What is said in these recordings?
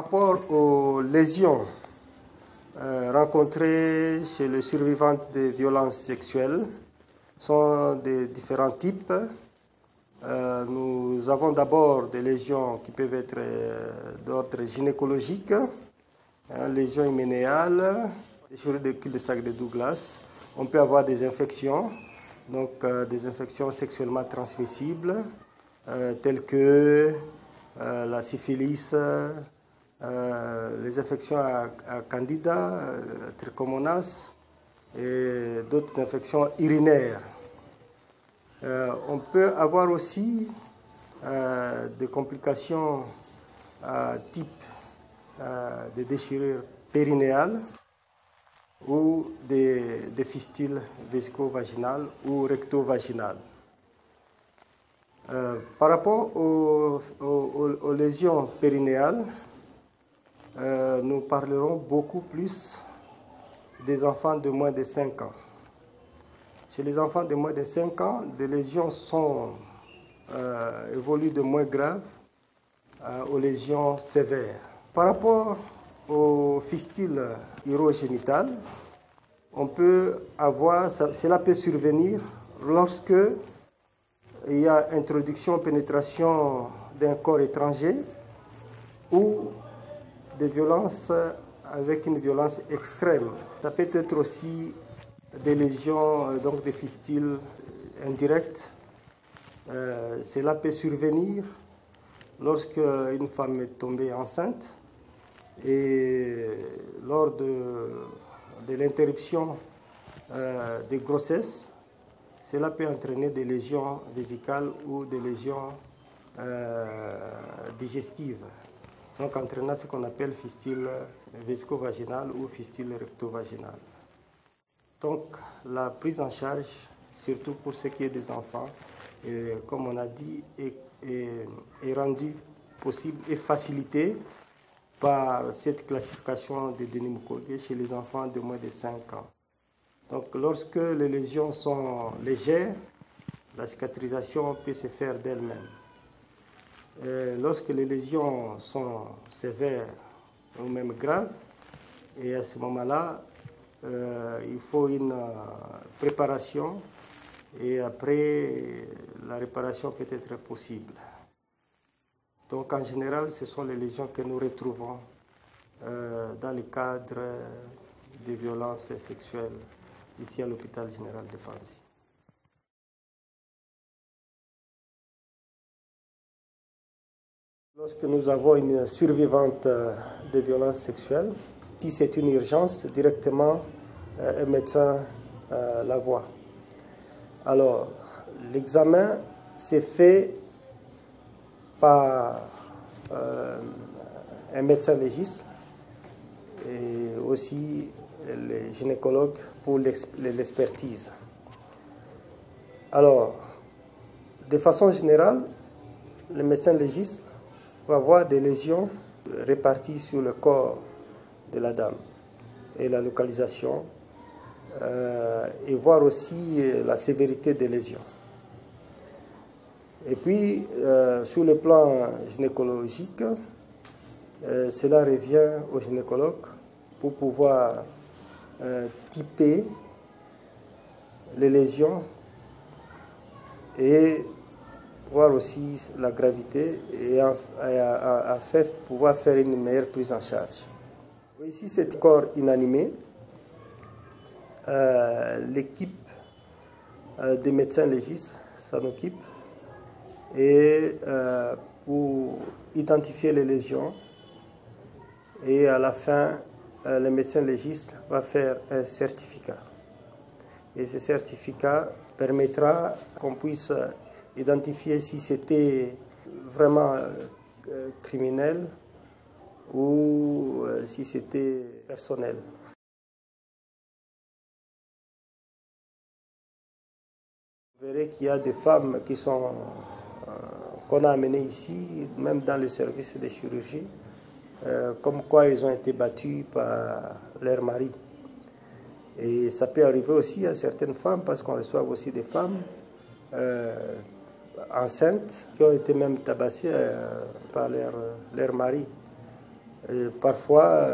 rapport aux lésions rencontrées chez les survivants de violences sexuelles, sont de différents types. Nous avons d'abord des lésions qui peuvent être d'ordre gynécologique, lésions hyménéales, déchirure de cul-de-sac de Douglas. On peut avoir des infections, donc des infections sexuellement transmissibles, telles que la syphilis, les infections à Candida, Trichomonas et d'autres infections urinaires. On peut avoir aussi des complications type de déchirure périnéale ou des fistules vésico-vaginales ou recto-vaginales. Par rapport aux lésions périnéales, nous parlerons beaucoup plus des enfants de moins de 5 ans. Chez les enfants de moins de 5 ans, les lésions évoluent de moins graves aux lésions sévères. Par rapport aux fistules urogénitales, cela peut survenir lorsque il y a introduction, pénétration d'un corps étranger ou des violences avec une violence extrême. Ça peut être aussi des lésions, donc des fistules indirectes. Cela peut survenir lorsque une femme est tombée enceinte et lors de l'interruption des grossesses, cela peut entraîner des lésions vésicales ou des lésions digestives, donc entraînant ce qu'on appelle fistule vésico-vaginale ou fistule recto-vaginale. Donc la prise en charge, surtout pour ce qui est des enfants, comme on a dit, est rendue possible et facilitée par cette classification de Denis Mukwege chez les enfants de moins de 5 ans. Donc lorsque les lésions sont légères, la cicatrisation peut se faire d'elle-même. Lorsque les lésions sont sévères ou même graves, et à ce moment-là, il faut une préparation et après la réparation peut être possible. Donc en général, ce sont les lésions que nous retrouvons dans le cadre des violences sexuelles ici à l'hôpital général de Panzi. Lorsque nous avons une survivante de violences sexuelles, si c'est une urgence, directement un médecin la voit. Alors, l'examen s'est fait par un médecin légiste et aussi les gynécologues pour l'expertise. Alors, de façon générale, le médecin légiste va voir des lésions réparties sur le corps de la dame et la localisation et voir aussi la sévérité des lésions. Et puis, sur le plan gynécologique, cela revient au gynécologue pour pouvoir typer les lésions et voir aussi la gravité et pouvoir faire une meilleure prise en charge. Ici, c'est corps inanimé. L'équipe des médecins légistes s'en occupe et pour identifier les lésions et à la fin le médecin légiste va faire un certificat et ce certificat permettra qu'on puisse identifier si c'était vraiment criminel ou si c'était personnel. Vous verrez qu'il y a des femmes qu'on a amenées ici, même dans les services de chirurgie, comme quoi ils ont été battus par leur mari. Et ça peut arriver aussi à certaines femmes, parce qu'on reçoit aussi des femmes enceintes qui ont été même tabassées par leur mari. Parfois,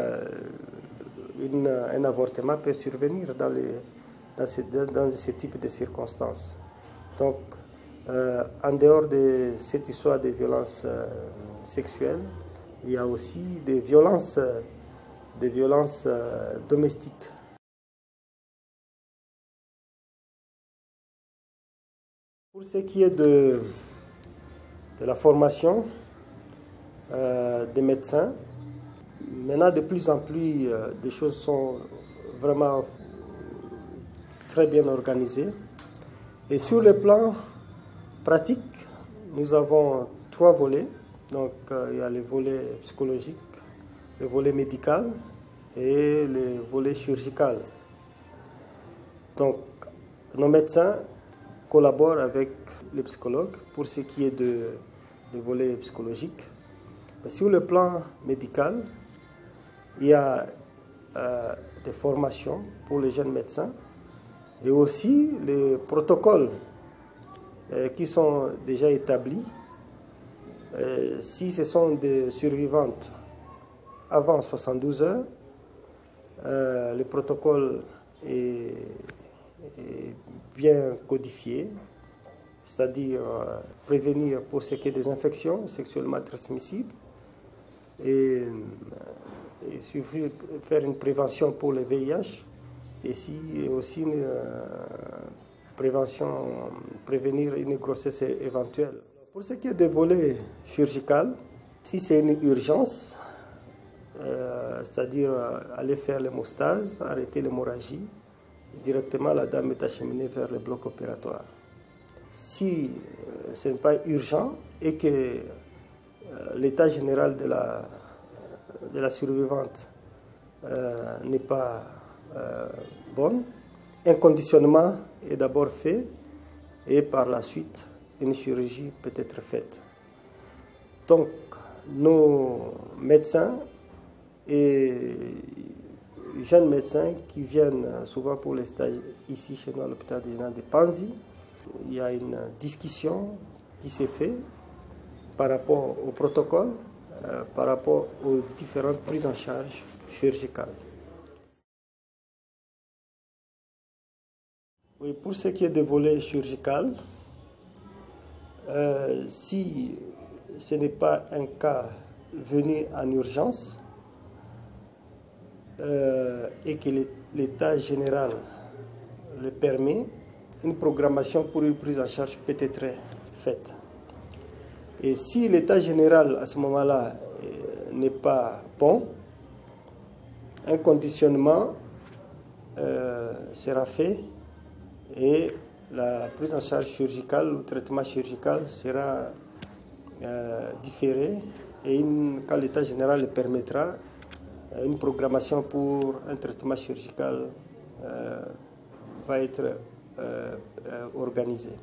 un avortement peut survenir dans ce type de circonstances. Donc, en dehors de cette histoire de violences sexuelles, il y a aussi des violences domestiques. Pour ce qui est de la formation des médecins, maintenant de plus en plus, des choses sont vraiment très bien organisées. Et sur le plan pratique, nous avons 3 volets. Donc, il y a le volet psychologique, le volet médical et le volet chirurgical. Donc, nos médecins collaborent avec les psychologues pour ce qui est du volet psychologique. Mais sur le plan médical, il y a des formations pour les jeunes médecins et aussi les protocoles qui sont déjà établis. Si ce sont des survivantes avant 72 heures, le protocole est bien codifié, c'est-à-dire prévenir pour ce qui est des infections sexuellement transmissibles et il suffit de faire une prévention pour le VIH et aussi une prévenir une grossesse éventuelle. Pour ce qui est des volets chirurgicaux, si c'est une urgence, c'est-à-dire aller faire l'hémostase, arrêter l'hémorragie, directement la dame est acheminée vers le bloc opératoire. Si ce n'est pas urgent et que l'état général de la survivante n'est pas bon, un conditionnement est d'abord fait et par la suite une chirurgie peut être faite. Donc nos médecins et jeunes médecins qui viennent souvent pour les stages ici chez nous à l'hôpital régional de Panzi, il y a une discussion qui s'est faite par rapport au protocole, par rapport aux différentes prises en charge chirurgicales. Oui, pour ce qui est des volets chirurgicaux, si ce n'est pas un cas venu en urgence et que l'état général le permet, une programmation pour une prise en charge peut être faite. Et si l'état général à ce moment-là n'est pas bon, un conditionnement sera fait et la prise en charge chirurgicale, le traitement chirurgical sera différé et quand l'état général le permettra, une programmation pour un traitement chirurgical va être organisée.